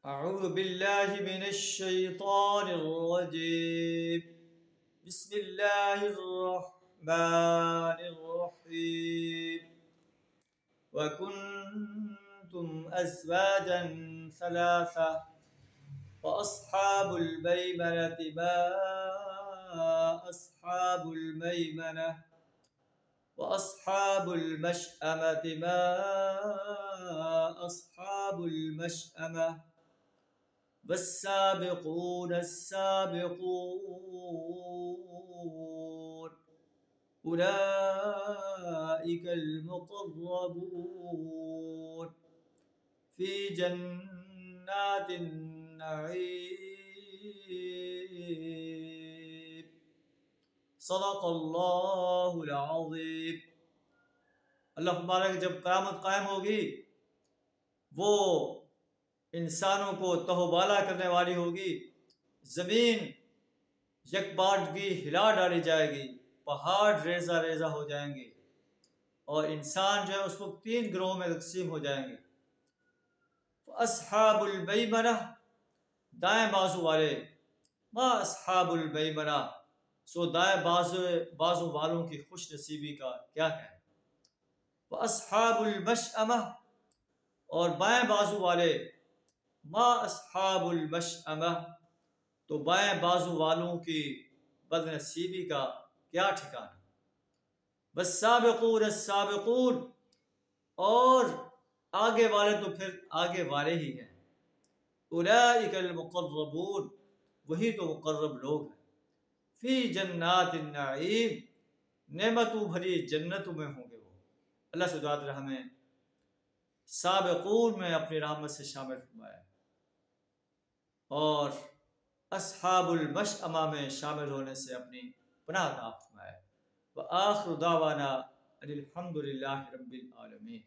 अऊज़ु बिल्लाहि मिनश शैतानिर रजीम। बिस्मिल्लाहिर रहमानिर रहीम। व कुन्तुम अज़वाजन सलासा व अस्हाबुल मैमनति मा अस्हाबुल मैमनह व अस्हाबुल मशअमति मा अस्हाबुल मशअमह वस्साबिकून अस्साबिकून उलाइकल मुक़र्रबून फ़ी जन्नातिन नईम। सदक़ल्लाहुल अज़ीम। अल्लाह फरमाता है कि जब क़यामत कायम होगी वो इंसानों को तहोबाला करने वाली होगी, ज़मीन यकबारगी हिला डाली जाएगी, पहाड़ रेजा रेजा हो जाएंगे और इंसान जो है उस वक्त 3 गिरोह में तकसीम हो जाएंगे। अस्हाबुल मैमना, दाएं बाजू वाले, मा अस्हाबुल मैमना, सो दाएं बाजू वालों की खुश नसीबी का क्या कहना। अस्हाबुल मशअमा, और बाएं बाजू वाले, मा अस्हाबुल मशअमा, तो बाएं बाजू वालों की बदनसीबी का क्या ठिकाना। वस्साबिकून अस्साबिकून, और आगे वाले तो फिर आगे वाले ही हैं। उलाइकल मुक़र्रबून, वही तो मुक़र्रब लोग हैं। फ़ी जन्नातिन नईम, नेमतों भरी जन्नतों में होंगे वो। अल्लाह से दुआ है हमें साबिकून में अपनी रहमत से शामिल फरमाए और अस्हाबुल मशअमा में शामिल होने से अपनी पनाह अता फरमाए। व आखिरु दावाना अनिल हम्दुलिल्लाहि रब्बिल आलमीन।